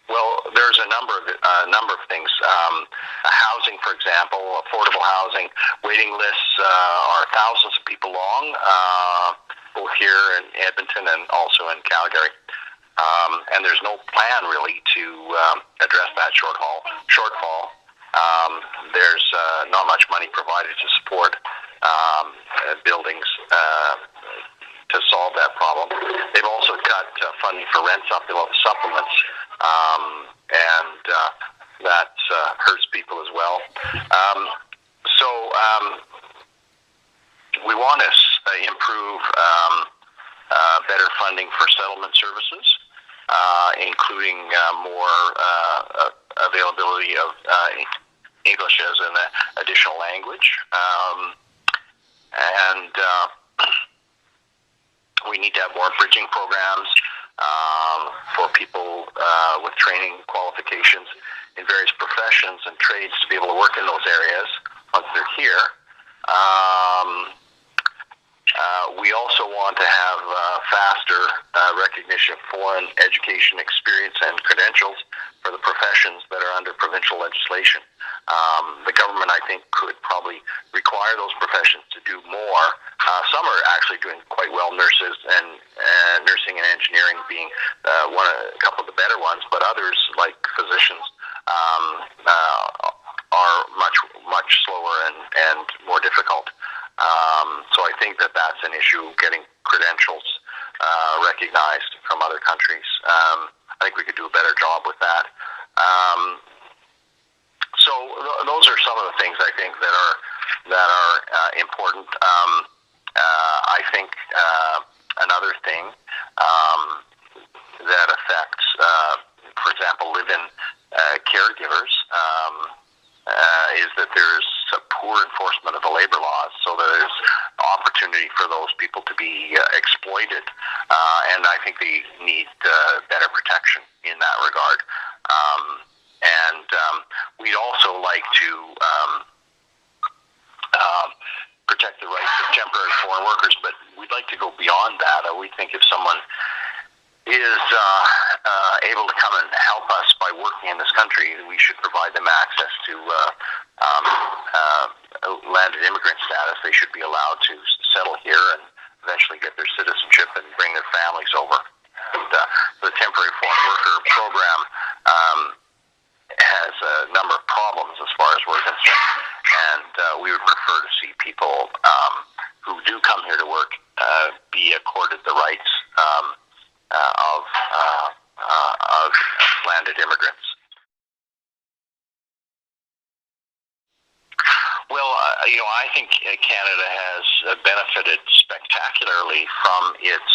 Well, there's a number of things. Housing, for example, affordable housing waiting lists are thousands of people long, both here in Edmonton and also in Calgary. And there's no plan really to address that shortfall. There's not much money provided to support buildings to solve that problem. They've also cut funding for rent supplements, and that hurts people as well. We want to improve better funding for settlement services, including more availability of English as an additional language, and we need to have more bridging programs for people with training qualifications in various professions and trades to be able to work in those areas once they're here. We also want to have faster recognition of foreign education experience and credentials for the professions that are under provincial legislation. The government, I think, could probably require those professions to do more. Some are actually doing quite well, nurses and nursing and engineering being a couple of the better ones, but others, like physicians, are much slower and more difficult. So I think that that's an issue, getting credentials recognized from other countries. I think we could do a better job with that. So those are some of the things I think that are important. I think another thing that affects, for example, live-in caregivers, is that there's a poor enforcement of the labor laws, so there's opportunity for those people to be exploited, and I think they need better protection in that regard. And we'd also like to protect the rights of temporary foreign workers, but we'd like to go beyond that. We think if someone is able to come and help us by working in this country, we should provide them access to landed immigrant status. They should be allowed to settle here and eventually get their citizenship and bring their families over. And, the temporary foreign worker program has a number of problems as far as we're concerned, and we would prefer to see people who do come here to work be accorded the rights of landed immigrants. Well, I think Canada has benefited spectacularly from its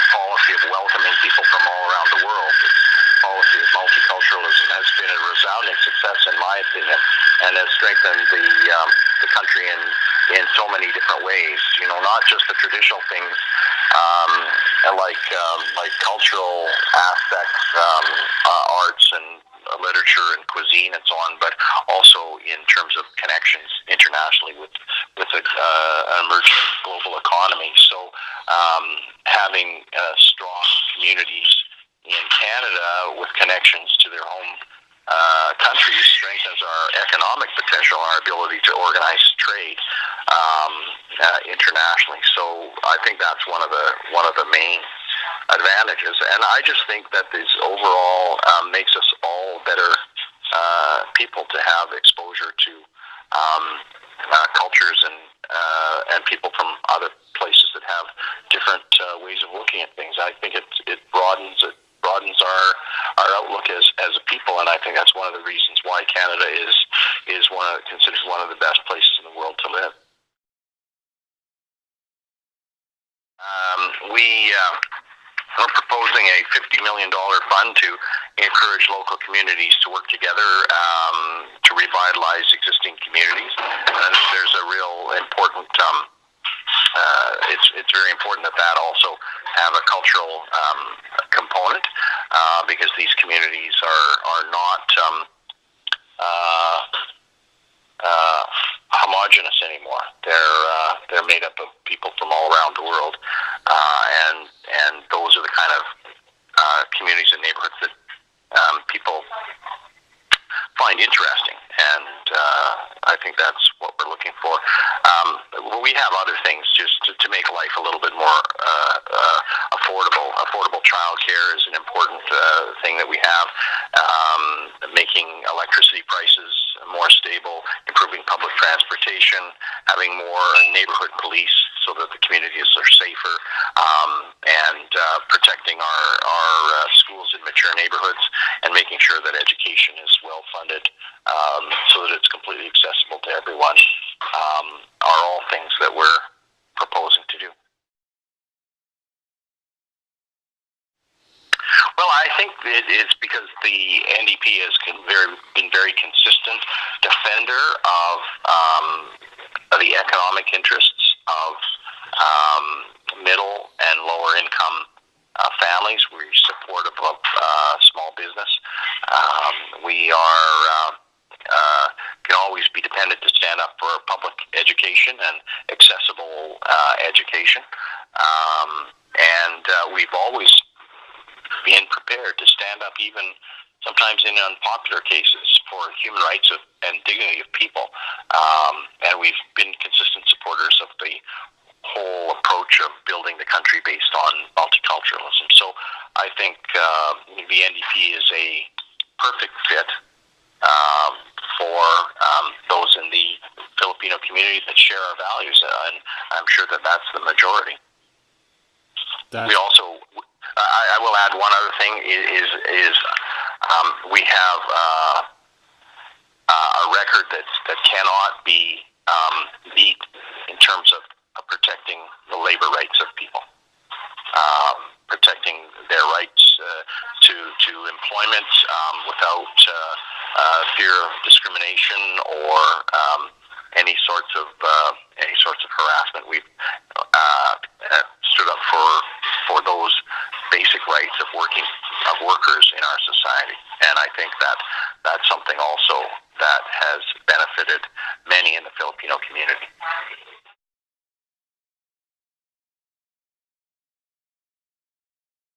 policy of welcoming people from all around the world. Its policy of multiculturalism has been a resounding success, in my opinion, and has strengthened the country in so many different ways. Not just the traditional things like cultural aspects, arts and literature and cuisine and so on, but also in terms of connections internationally with an emerging global economy. So having strong communities in Canada with connections to their home countries strengthens our economic potential, our ability to organize trade internationally. So I think that's one of the main advantages, and I just think that this overall makes us all better people to have exposure to cultures and people from other places that have different ways of looking at things. I think it broadens our outlook as a people, and I think that's one of the reasons why Canada is considered one of the best places in the world to live. We're proposing a $50 million fund to encourage local communities to work together to revitalize existing communities. And there's a real important, it's very important that also have a cultural component, because these communities are not homogenous anymore. They're made up of people from all around the world, and those are the kind of communities and neighborhoods that people find interesting, and I think that's what we're looking for. We have other things just to make life a little bit more affordable. Affordable childcare is an important thing that we have. Making electricity prices more stable, improving public transportation, having more neighborhood police so that the communities are safer, and protecting our schools in mature neighborhoods, and making sure that education is well funded so that it's completely accessible to everyone, are all things that we're proposing to do. Well, I think it's because the NDP has been very consistent defender of the economic interests of middle and lower income families. We're supportive of small business. We are can always be dependent to stand up for public education and accessible education. And we've always been prepared to stand up, even sometimes in unpopular cases, for human rights and dignity of people. And we've been consistent supporters of the whole approach of building the country based on multiculturalism. So I think the NDP is a perfect fit for those in the Filipino community that share our values, and I'm sure that that's the majority. We also, I will add one other thing, is we have a record that cannot be beat in terms of protecting the labor rights of people, protecting their rights to employment without fear of discrimination or any sorts of harassment. We've stood up for those basic rights of workers in our society, and I think that's something also that has benefited many in the Filipino community.